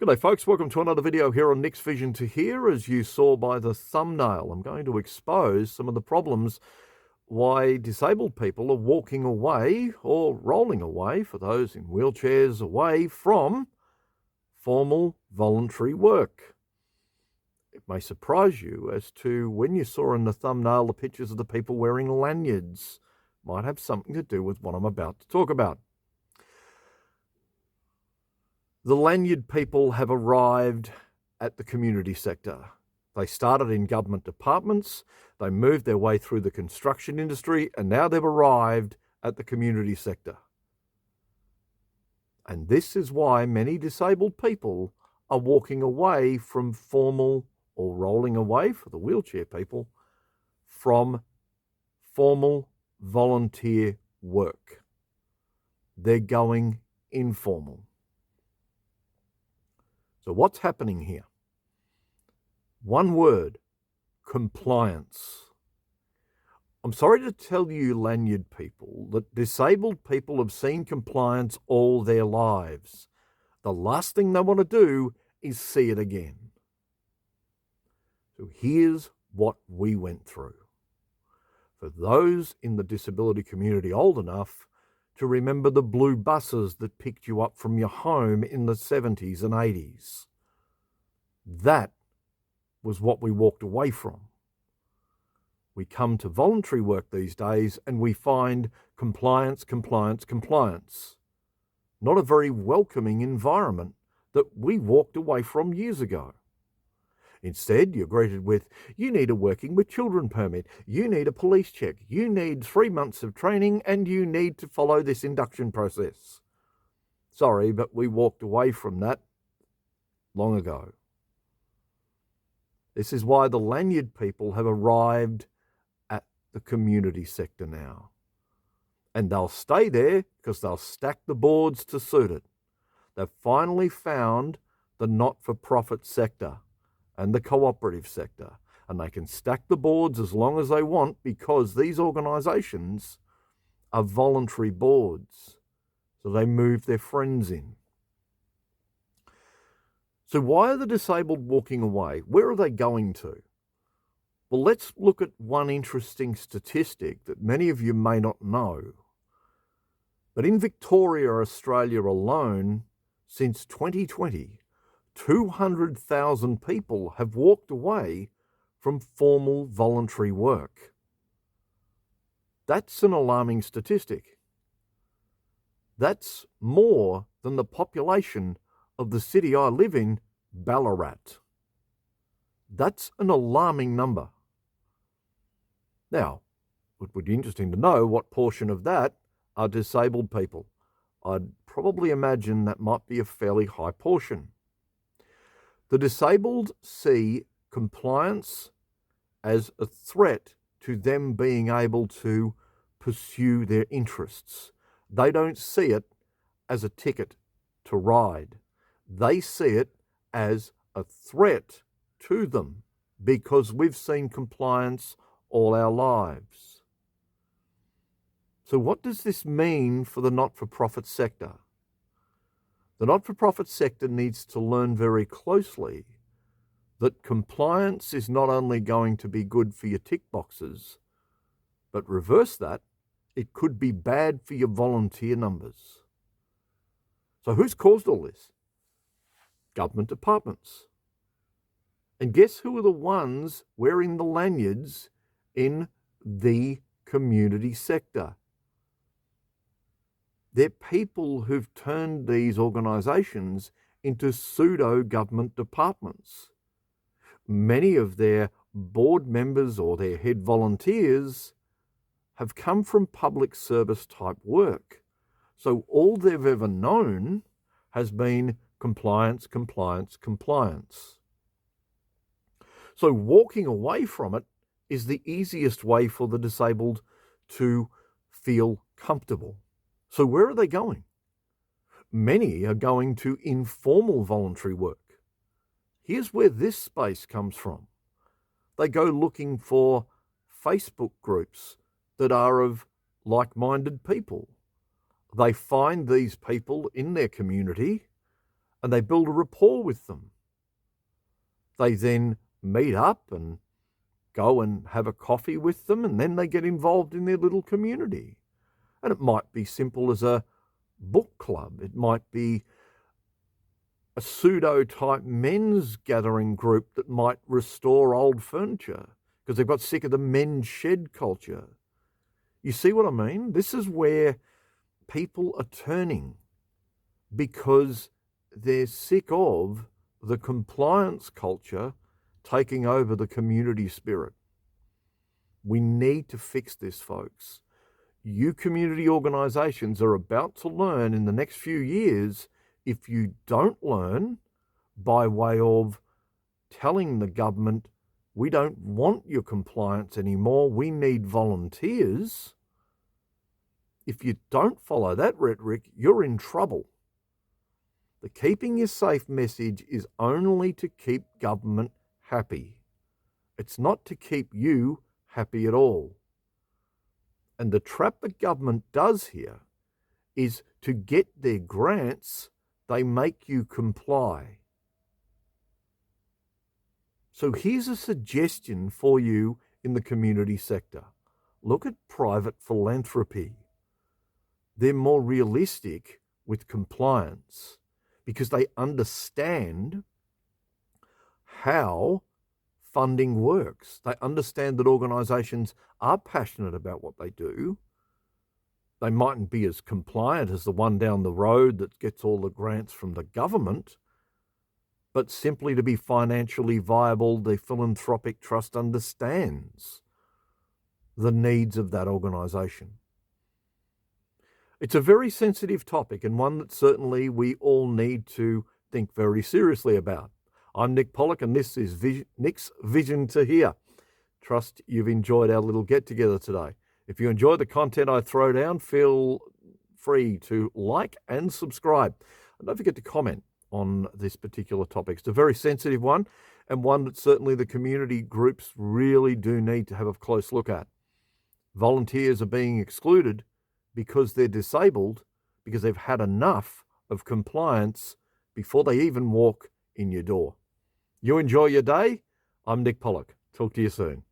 G'day folks, welcome to another video here on Nick's Vision to Hear. As you saw by the thumbnail, I'm going to expose some of the problems why disabled people are walking away or rolling away, for those in wheelchairs, away from formal voluntary work. It may surprise you as to when you saw in the thumbnail the pictures of the people wearing lanyards. Might have something to do with what I'm about to talk about. The Lanyard people have arrived at the community sector. They started in government departments, they moved their way through the construction industry, and now they've arrived at the community sector. And this is why many disabled people are walking away from formal, or rolling away for the wheelchair people, from formal volunteer work. They're going informal. So what's happening here? One word: compliance. I'm sorry to tell you, Lanyard people, that disabled people have seen compliance all their lives. The last thing they want to do is see it again. So here's what we went through. For those in the disability community old enough to remember the blue buses that picked you up from your home in the 70s and 80s. That was what we walked away from. We come to voluntary work these days and we find compliance, compliance, compliance. Not a very welcoming environment that we walked away from years ago. Instead, you're greeted with, you need a working with children permit, you need a police check, you need 3 months of training, and you need to follow this induction process. Sorry, but we walked away from that long ago. This is why the Lanyard people have arrived at the community sector now. And they'll stay there because they'll stack the boards to suit it. They've finally found the not-for-profit sector and the cooperative sector, and they can stack the boards as long as they want because these organisations are voluntary boards, so they move their friends in. So why are the disabled walking away? Where are they going to? Well, let's look at one interesting statistic that many of you may not know. But in Victoria, Australia alone, since 2020, 200,000 people have walked away from formal voluntary work. That's an alarming statistic. That's more than the population of the city I live in, Ballarat. That's an alarming number. Now, it would be interesting to know what portion of that are disabled people. I'd probably imagine that might be a fairly high portion. The disabled see compliance as a threat to them being able to pursue their interests. They don't see it as a ticket to ride. They see it as a threat to them because we've seen compliance all our lives. So what does this mean for the not-for-profit sector? The not-for-profit sector needs to learn very closely that compliance is not only going to be good for your tick boxes, but reverse that, it could be bad for your volunteer numbers. So who's caused all this? Government departments. And guess who are the ones wearing the lanyards in the community sector? They're people who've turned these organisations into pseudo-government departments. Many of their board members or their head volunteers have come from public service type work. So all they've ever known has been compliance, compliance, compliance. So walking away from it is the easiest way for the disabled to feel comfortable. So where are they going? Many are going to informal voluntary work. Here's where this space comes from. They go looking for Facebook groups that are of like-minded people. They find these people in their community and they build a rapport with them. They then meet up and go and have a coffee with them, and then they get involved in their little community. And it might be simple as a book club. It might be a pseudo-type men's gathering group that might restore old furniture because they've got sick of the men's shed culture. You see what I mean? This is where people are turning because they're sick of the compliance culture taking over the community spirit. We need to fix this, folks. You community organisations are about to learn in the next few years. If you don't learn by way of telling the government, we don't want your compliance anymore, we need volunteers, if you don't follow that rhetoric, you're in trouble. The keeping you safe message is only to keep government happy. It's not to keep you happy at all. And the trap that government does here is to get their grants, they make you comply. So here's a suggestion for you in the community sector. Look at private philanthropy. They're more realistic with compliance because they understand how funding works. They understand that organisations are passionate about what they do. They mightn't be as compliant as the one down the road that gets all the grants from the government, but simply to be financially viable, the philanthropic trust understands the needs of that organisation. It's a very sensitive topic and one that certainly we all need to think very seriously about. I'm Nick Pollock and this is Nick's Vision to Hear. Trust you've enjoyed our little get-together today. If you enjoy the content I throw down, feel free to like and subscribe. And don't forget to comment on this particular topic. It's a very sensitive one and one that certainly the community groups really do need to have a close look at. Volunteers are being excluded because they're disabled, because they've had enough of compliance before they even walk in your door. You enjoy your day. I'm Nick Pollock. Talk to you soon.